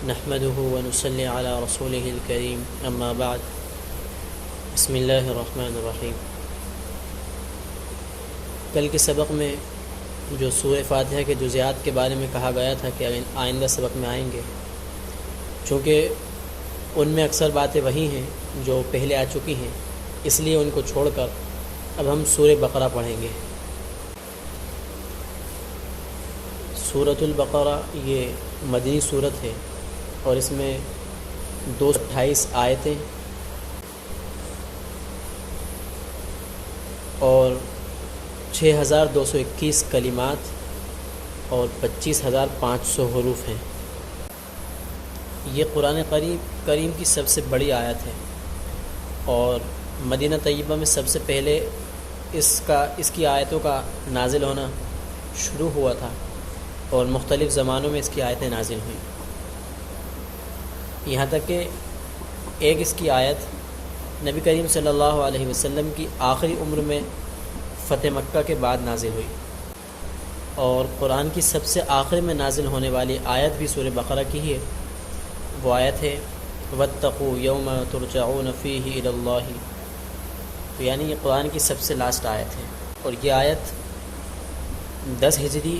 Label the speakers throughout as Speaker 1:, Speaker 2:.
Speaker 1: نحمده ونصلي على رسوله الكريم اما بعد بسم اللہ الرحمن الرحیم۔ کل کے سبق میں جو سورہ فاتحہ کے جزیات کے بارے میں کہا گیا تھا کہ آئندہ سبق میں آئیں گے، چونکہ ان میں اکثر باتیں وہی ہیں جو پہلے آ چکی ہیں، اس لیے ان کو چھوڑ کر اب ہم سورہ بقرہ پڑھیں گے۔ سورۃ البقرہ یہ مدنی سورت ہے اور اس میں 228 آیتیں اور 6221 کلمات اور 25500 حروف ہیں۔ یہ قرآن کریم کی سب سے بڑی آیت ہے اور مدینہ طیبہ میں سب سے پہلے اس کی آیتوں کا نازل ہونا شروع ہوا تھا اور مختلف زمانوں میں اس کی آیتیں نازل ہوئیں، یہاں تک کہ ایک اس کی آیت نبی کریم صلی اللہ علیہ وسلم کی آخری عمر میں فتح مکہ کے بعد نازل ہوئی، اور قرآن کی سب سے آخر میں نازل ہونے والی آیت بھی سورہ بقرہ کی ہی ہے۔ وہ آیت ہے وَاتَّقُوا يَوْمَ تُرْجَعُونَ فِيهِ إِلَى اللَّهِ، تو یعنی یہ قرآن کی سب سے لاسٹ آیت ہے، اور یہ آیت 10 ہجری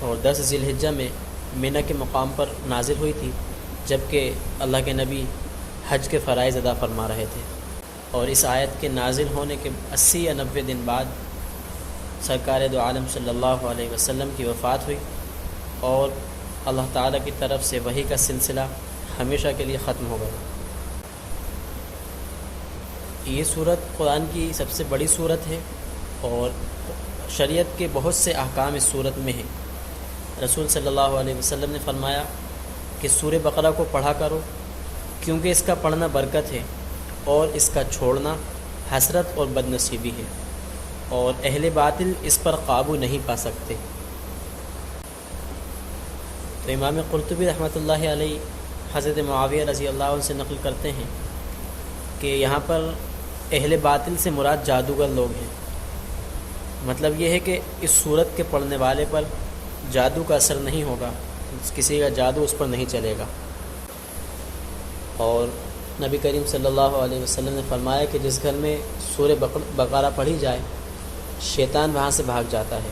Speaker 1: اور 10 ذی الحجہ میں منی کے مقام پر نازل ہوئی تھی، جبکہ اللہ کے نبی حج کے فرائض ادا فرما رہے تھے، اور اس آیت کے نازل ہونے کے 80 یا 90 دن بعد سرکار دو عالم صلی اللہ علیہ وسلم کی وفات ہوئی، اور اللہ تعالیٰ کی طرف سے وحی کا سلسلہ ہمیشہ کے لیے ختم ہو گیا۔ یہ سورت قرآن کی سب سے بڑی سورت ہے اور شریعت کے بہت سے احکام اس سورت میں ہیں۔ رسول صلی اللہ علیہ وسلم نے فرمایا کہ سورہ بقرہ کو پڑھا کرو، کیونکہ اس کا پڑھنا برکت ہے اور اس کا چھوڑنا حسرت اور بد نصیبی ہے، اور اہل باطل اس پر قابو نہیں پا سکتے۔ تو امام قرطبی رحمۃ اللہ علیہ حضرت معاویہ رضی اللہ عنہ سے نقل کرتے ہیں کہ یہاں پر اہل باطل سے مراد جادوگر لوگ ہیں۔ مطلب یہ ہے کہ اس سورت کے پڑھنے والے پر جادو کا اثر نہیں ہوگا، کسی کا جادو اس پر نہیں چلے گا، اور نبی کریم صلی اللہ علیہ وسلم نے فرمایا کہ جس گھر میں سورہ بقرہ پڑھی جائے شیطان وہاں سے بھاگ جاتا ہے،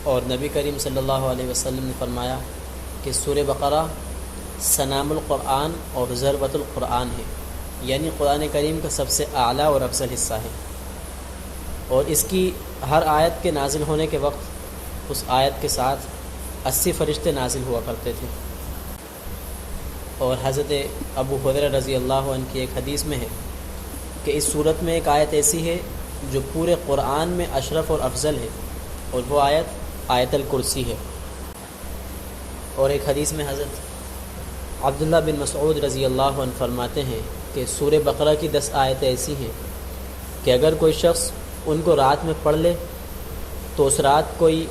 Speaker 1: اور نبی کریم صلی اللہ علیہ وسلم نے فرمایا کہ سورہ بقرہ سنام القرآن اور ذروۃ القرآن ہے، یعنی قرآن کریم کا سب سے اعلیٰ اور افضل حصہ ہے، اور اس کی ہر آیت کے نازل ہونے کے وقت اس آیت کے ساتھ 80 فرشتے نازل ہوا کرتے تھے۔ اور حضرت ابو ہریرہ رضی اللہ عنہ کی ایک حدیث میں ہے کہ اس صورت میں ایک آیت ایسی ہے جو پورے قرآن میں اشرف اور افضل ہے، اور وہ آیت الکرسی ہے۔ اور ایک حدیث میں حضرت عبداللہ بن مسعود رضی اللہ عنہ فرماتے ہیں کہ سورہ بقرہ کی 10 آیتیں ایسی ہیں کہ اگر کوئی شخص ان کو رات میں پڑھ لے تو اس رات کوئی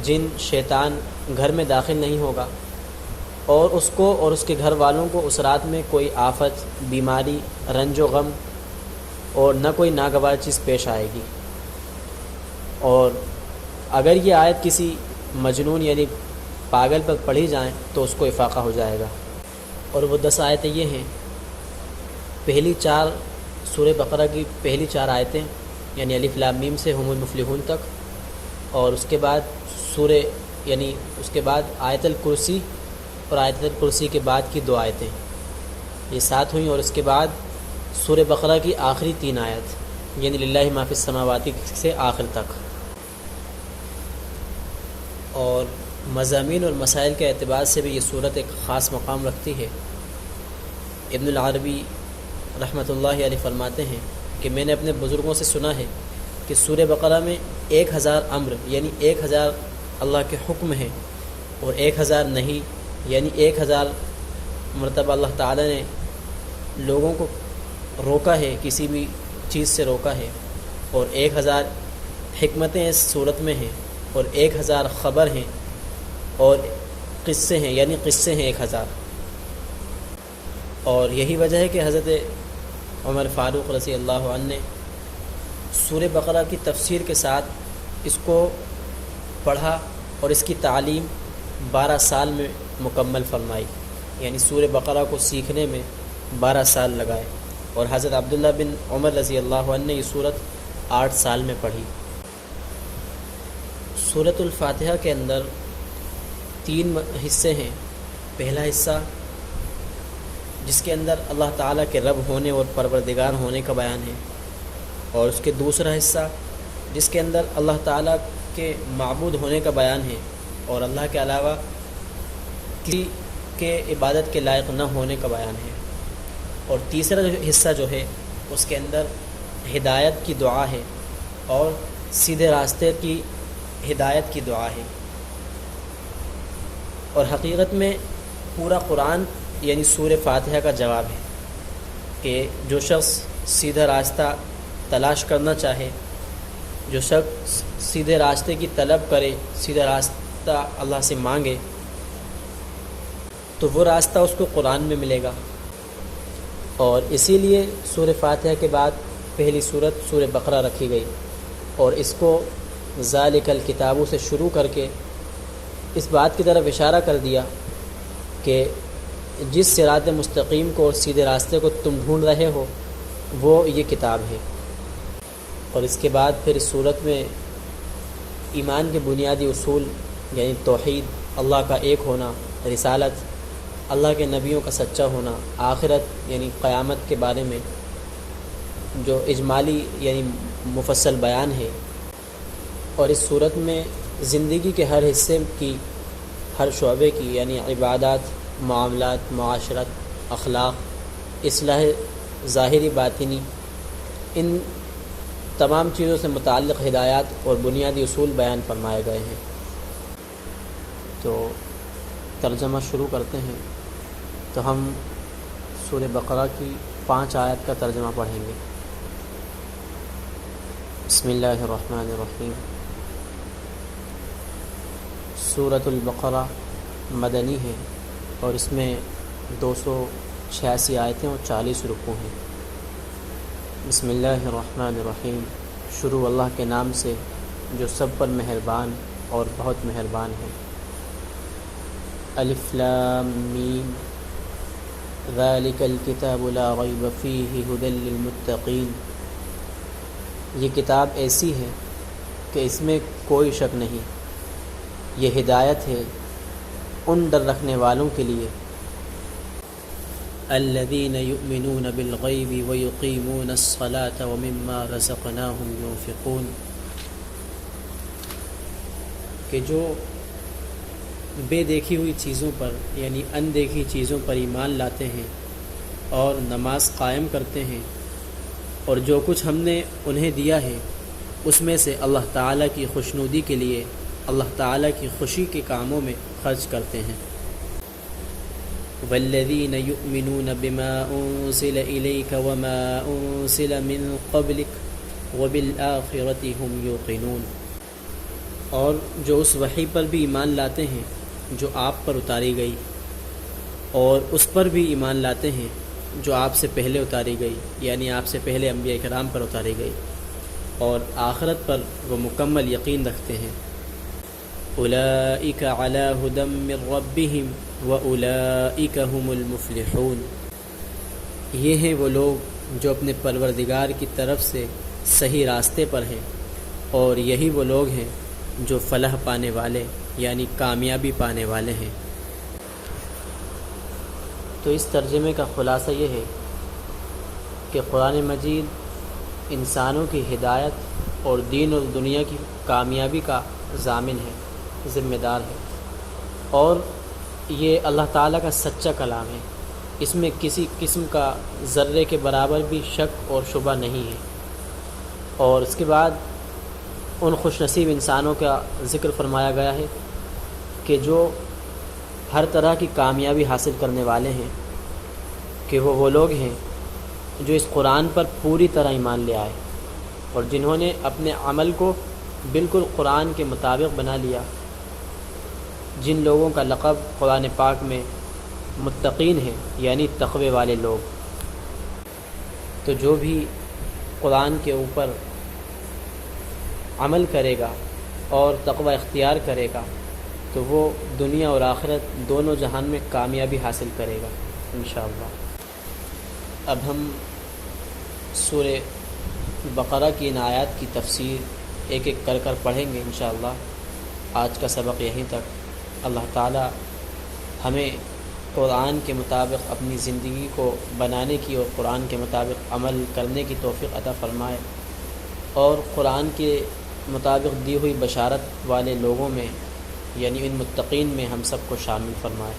Speaker 1: جن شیطان گھر میں داخل نہیں ہوگا، اور اس کو اور اس کے گھر والوں کو اس رات میں کوئی آفت، بیماری، رنج و غم اور نہ کوئی ناگوار چیز پیش آئے گی۔ اور اگر یہ آیت کسی مجنون یعنی پاگل پر پڑھی جائیں تو اس کو افاقہ ہو جائے گا۔ اور وہ 10 آیتیں یہ ہیں، پہلی 4 سورہ بقرہ کی پہلی 4 آیتیں یعنی الف لام میم سے ہم المفلحون تک، اور اس کے بعد اس کے بعد آیت الکرسی، اور آیت الکرسی کے بعد کی 2 آیتیں، یہ 7 ہوئیں، اور اس کے بعد سورہ بقرہ کی آخری 3 آیت یعنی للہ ما فی السماوات سے آخر تک۔ اور مضامین اور مسائل کے اعتبار سے بھی یہ صورت ایک خاص مقام رکھتی ہے۔ ابن العربی رحمۃ اللہ علیہ فرماتے ہیں کہ میں نے اپنے بزرگوں سے سنا ہے کہ سورہ بقرہ میں 1000 امر یعنی 1000 اللہ کے حکم ہیں، اور 1000 نہیں یعنی 1000 مرتبہ اللہ تعالیٰ نے لوگوں کو روکا ہے، کسی بھی چیز سے روکا ہے، اور 1000 حکمتیں اس صورت میں ہیں، اور 1000 خبر ہیں، اور قصے ہیں یعنی قصے ہیں 1000۔ اور یہی وجہ ہے کہ حضرت عمر فاروق رضی اللہ عنہ نے سورہ بقرہ کی تفسیر کے ساتھ اس کو پڑھا اور اس کی تعلیم 12 سال میں مکمل فرمائی، یعنی سورہ بقرہ کو سیکھنے میں 12 سال لگائے، اور حضرت عبداللہ بن عمر رضی اللہ عنہ نے یہ صورت 8 سال میں پڑھی۔ سورۃ الفاتحہ کے اندر 3 حصے ہیں۔ پہلا حصہ جس کے اندر اللہ تعالیٰ کے رب ہونے اور پروردگار ہونے کا بیان ہے، اور اس کے دوسرا حصہ جس کے اندر اللہ تعالیٰ کے معبود ہونے کا بیان ہے اور اللہ کے علاوہ کسی کے عبادت کے لائق نہ ہونے کا بیان ہے، اور تیسرا حصہ جو ہے اس کے اندر ہدایت کی دعا ہے اور سیدھے راستے کی ہدایت کی دعا ہے۔ اور حقیقت میں پورا قرآن یعنی سورہ فاتحہ کا جواب ہے کہ جو شخص سیدھا راستہ تلاش کرنا چاہے، جو شخص سیدھے راستے کی طلب کرے، سیدھا راستہ اللہ سے مانگے، تو وہ راستہ اس کو قرآن میں ملے گا۔ اور اسی لیے سورہ فاتحہ کے بعد پہلی سورت سورہ بقرہ رکھی گئی، اور اس کو ذالک الکتاب سے شروع کر کے اس بات کی طرف اشارہ کر دیا کہ جس صراط مستقیم کو اور سیدھے راستے کو تم ڈھونڈ رہے ہو وہ یہ کتاب ہے۔ اور اس کے بعد پھر اس صورت میں ایمان کے بنیادی اصول یعنی توحید، اللہ کا ایک ہونا، رسالت، اللہ کے نبیوں کا سچا ہونا، آخرت یعنی قیامت کے بارے میں جو اجمالی یعنی مفصل بیان ہے، اور اس صورت میں زندگی کے ہر حصے کی، ہر شعبے کی یعنی عبادات، معاملات، معاشرت، اخلاق، اصلاح ظاہری باطنی، ان تمام چیزوں سے متعلق ہدایات اور بنیادی اصول بیان فرمائے گئے ہیں۔ تو ترجمہ شروع کرتے ہیں۔ تو ہم سورہ بقرہ کی 5 آیت کا ترجمہ پڑھیں گے۔ بسم اللہ الرحمن الرحیم۔ سورۃ البقرہ مدنی ہے اور اس میں 286 آیتیں اور 40 رکوع ہیں۔ بسم اللہ الرحمن الرحیم۔ شروع اللہ کے نام سے جو سب پر مہربان اور بہت مہربان ہے۔ الف لام میم ذالک الکتاب لا ریب فیہ ھدی للمتقین۔ یہ کتاب ایسی ہے کہ اس میں کوئی شک نہیں، یہ ہدایت ہے ان ڈر رکھنے والوں کے لیے۔ الذین یؤمنون بالغیب ویقیمون الصلاة ومما رزقناہم ينفقون، کہ جو بے دیکھی ہوئی چیزوں پر یعنی اندیکھی چیزوں پر ایمان لاتے ہیں اور نماز قائم کرتے ہیں، اور جو کچھ ہم نے انہیں دیا ہے اس میں سے اللہ تعالیٰ کی خوشنودی کے لیے، اللہ تعالیٰ کی خوشی کے کاموں میں خرچ کرتے ہیں۔ والذین یؤمنون بما انزل الیک وما انزل من قبلک وبالآخرۃ هم یوقنون، اور جو اس وحی پر بھی ایمان لاتے ہیں جو آپ پر اتاری گئی، اور اس پر بھی ایمان لاتے ہیں جو آپ سے پہلے اتاری گئی، یعنی آپ سے پہلے انبیاء کرام پر اتاری گئی، اور آخرت پر وہ مکمل یقین رکھتے ہیں۔ اولئک علی ھدی من ربہم واولئک ھم المفلحون، یہ ہیں وہ لوگ جو اپنے پروردگار کی طرف سے صحیح راستے پر ہیں، اور یہی وہ لوگ ہیں جو فلاح پانے والے یعنی کامیابی پانے والے ہیں۔ تو اس ترجمے کا خلاصہ یہ ہے کہ قرآن مجید انسانوں کی ہدایت اور دین اور دنیا کی کامیابی کا ضامن ہے، ذمہ دار ہے، اور یہ اللہ تعالیٰ کا سچا کلام ہے، اس میں کسی قسم کا ذرے کے برابر بھی شک اور شبہ نہیں ہے۔ اور اس کے بعد ان خوش نصیب انسانوں کا ذکر فرمایا گیا ہے کہ جو ہر طرح کی کامیابی حاصل کرنے والے ہیں، کہ وہ لوگ ہیں جو اس قرآن پر پوری طرح ایمان لے آئے اور جنہوں نے اپنے عمل کو بالکل قرآن کے مطابق بنا لیا، جن لوگوں کا لقب قرآن پاک میں متقین ہے یعنی تقوی والے لوگ۔ تو جو بھی قرآن کے اوپر عمل کرے گا اور تقوی اختیار کرے گا تو وہ دنیا اور آخرت دونوں جہان میں کامیابی حاصل کرے گا انشاءاللہ۔ اب ہم سورہ بقرہ کی ان آیات کی تفسیر ایک ایک کر پڑھیں گے انشاءاللہ۔ آج کا سبق یہیں تک۔ اللہ تعالی ہمیں قرآن کے مطابق اپنی زندگی کو بنانے کی اور قرآن کے مطابق عمل کرنے کی توفیق عطا فرمائے، اور قرآن کے مطابق دی ہوئی بشارت والے لوگوں میں یعنی ان متقین میں ہم سب کو شامل فرمائے۔